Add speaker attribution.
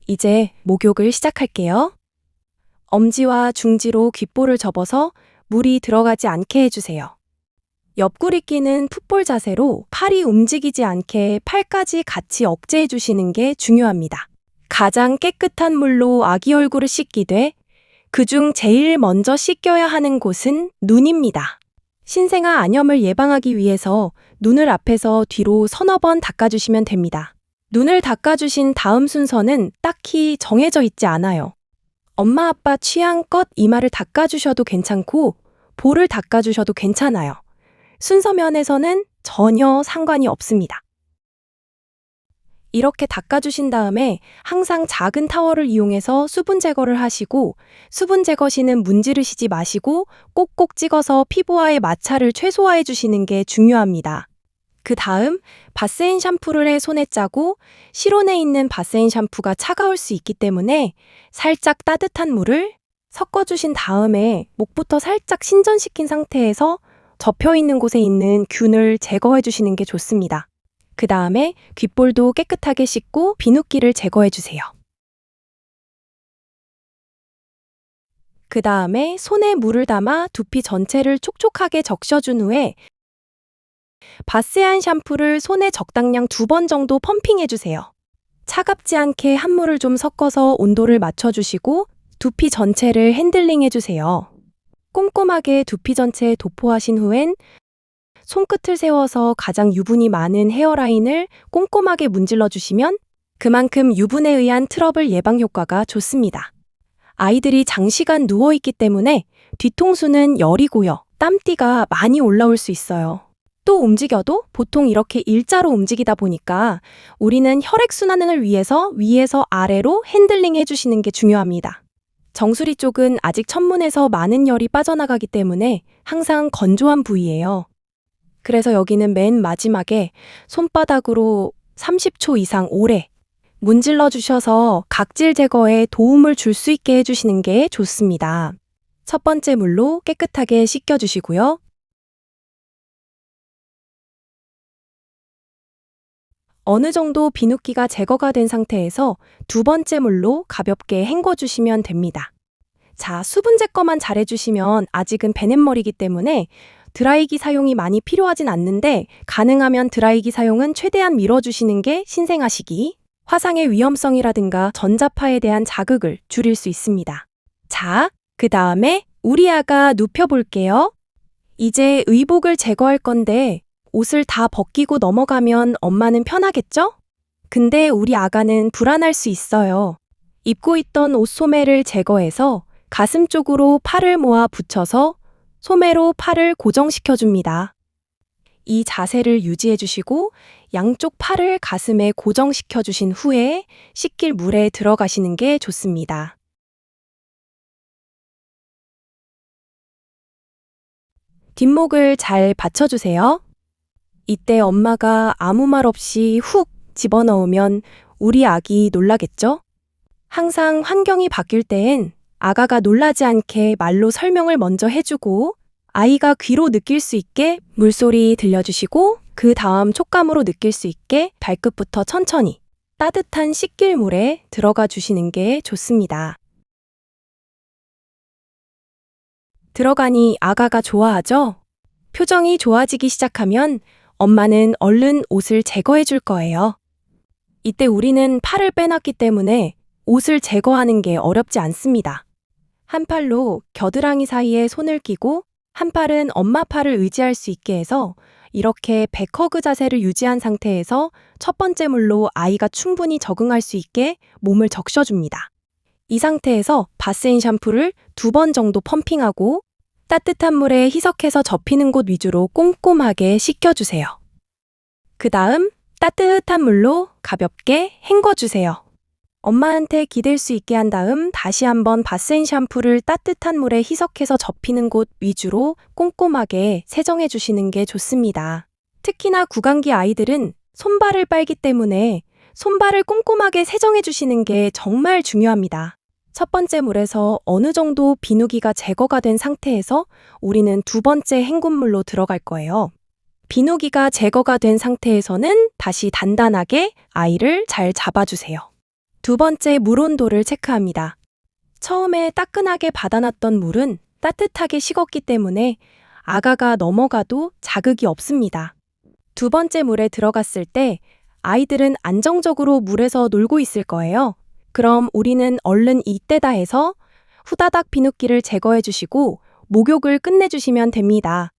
Speaker 1: 이제 목욕을 시작할게요. 엄지와 중지로 귓볼을 접어서 물이 들어가지 않게 해주세요. 옆구리 끼는 풋볼 자세로 팔이 움직이지 않게 팔까지 같이 억제해 주시는 게 중요합니다. 가장 깨끗한 물로 아기 얼굴을 씻기되 그중 제일 먼저 씻겨야 하는 곳은 눈입니다. 신생아 안염을 예방하기 위해서 눈을 앞에서 뒤로 서너 번 닦아주시면 됩니다. 눈을 닦아주신 다음 순서는 딱히 정해져 있지 않아요. 엄마 아빠 취향껏 이마를 닦아주셔도 괜찮고 볼을 닦아주셔도 괜찮아요. 순서 면에서는 전혀 상관이 없습니다. 이렇게 닦아주신 다음에 항상 작은 타월을 이용해서 수분 제거를 하시고 수분 제거시는 문지르시지 마시고 꼭꼭 찍어서 피부와의 마찰을 최소화해 주시는 게 중요합니다. 그 다음 바세인 샴푸를 해 손에 짜고 실온에 있는 바세인 샴푸가 차가울 수 있기 때문에 살짝 따뜻한 물을 섞어주신 다음에 목부터 살짝 신전시킨 상태에서 접혀있는 곳에 있는 균을 제거해 주시는 게 좋습니다. 그 다음에 귓볼도 깨끗하게 씻고 비누기를 제거해 주세요. 그 다음에 손에 물을 담아 두피 전체를 촉촉하게 적셔준 후에 바세한 샴푸를 손에 적당량 2번 정도 펌핑해 주세요. 차갑지 않게 한 물을 좀 섞어서 온도를 맞춰주시고 두피 전체를 핸들링해 주세요. 꼼꼼하게 두피 전체에 도포하신 후엔 손끝을 세워서 가장 유분이 많은 헤어라인을 꼼꼼하게 문질러 주시면 그만큼 유분에 의한 트러블 예방 효과가 좋습니다. 아이들이 장시간 누워있기 때문에 뒤통수는 열이 고여 땀띠가 많이 올라올 수 있어요. 또 움직여도 보통 이렇게 일자로 움직이다 보니까 우리는 혈액순환을 위해서 위에서 아래로 핸들링 해주시는 게 중요합니다. 정수리 쪽은 아직 천문에서 많은 열이 빠져나가기 때문에 항상 건조한 부위예요. 그래서 여기는 맨 마지막에 손바닥으로 30초 이상 오래 문질러 주셔서 각질 제거에 도움을 줄 수 있게 해주시는 게 좋습니다. 첫 번째 물로 깨끗하게 씻겨주시고요. 어느 정도 비누기가 제거가 된 상태에서 두 번째 물로 가볍게 헹궈주시면 됩니다. 자, 수분 제거만 잘해주시면 아직은 베넷머리이기 때문에 드라이기 사용이 많이 필요하진 않는데 가능하면 드라이기 사용은 최대한 미뤄주시는 게 신생아 시기, 화상의 위험성이라든가 전자파에 대한 자극을 줄일 수 있습니다. 자, 그 다음에 우리 아가 눕혀볼게요. 이제 의복을 제거할 건데 옷을 다 벗기고 넘어가면 엄마는 편하겠죠? 근데 우리 아가는 불안할 수 있어요. 입고 있던 옷 소매를 제거해서 가슴 쪽으로 팔을 모아 붙여서 소매로 팔을 고정시켜줍니다. 이 자세를 유지해 주시고 양쪽 팔을 가슴에 고정시켜 주신 후에 씻길 물에 들어가시는 게 좋습니다. 뒷목을 잘 받쳐주세요. 이때 엄마가 아무 말 없이 훅 집어넣으면 우리 아기 놀라겠죠? 항상 환경이 바뀔 때엔 아가가 놀라지 않게 말로 설명을 먼저 해주고 아이가 귀로 느낄 수 있게 물소리 들려주시고 그 다음 촉감으로 느낄 수 있게 발끝부터 천천히 따뜻한 씻길 물에 들어가 주시는 게 좋습니다. 들어가니 아가가 좋아하죠? 표정이 좋아지기 시작하면 엄마는 얼른 옷을 제거해 줄 거예요. 이때 우리는 팔을 빼놨기 때문에 옷을 제거하는 게 어렵지 않습니다. 한 팔로 겨드랑이 사이에 손을 끼고 한 팔은 엄마 팔을 의지할 수 있게 해서 이렇게 백허그 자세를 유지한 상태에서 첫 번째 물로 아이가 충분히 적응할 수 있게 몸을 적셔줍니다. 이 상태에서 바세인 샴푸를 2번 정도 펌핑하고 따뜻한 물에 희석해서 접히는 곳 위주로 꼼꼼하게 씻겨주세요. 그 다음 따뜻한 물로 가볍게 헹궈주세요. 엄마한테 기댈 수 있게 한 다음 다시 한번 바세인 샴푸를 따뜻한 물에 희석해서 접히는 곳 위주로 꼼꼼하게 세정해 주시는 게 좋습니다. 특히나 구강기 아이들은 손발을 빨기 때문에 손발을 꼼꼼하게 세정해 주시는 게 정말 중요합니다. 첫 번째 물에서 어느 정도 비누기가 제거가 된 상태에서 우리는 두 번째 헹굼물로 들어갈 거예요. 비누기가 제거가 된 상태에서는 다시 단단하게 아이를 잘 잡아주세요. 두 번째, 물 온도를 체크합니다. 처음에 따끈하게 받아놨던 물은 따뜻하게 식었기 때문에 아가가 넘어가도 자극이 없습니다. 두 번째 물에 들어갔을 때 아이들은 안정적으로 물에서 놀고 있을 거예요. 그럼 우리는 얼른 이때다 해서 후다닥 비눗기를 제거해 주시고 목욕을 끝내주시면 됩니다.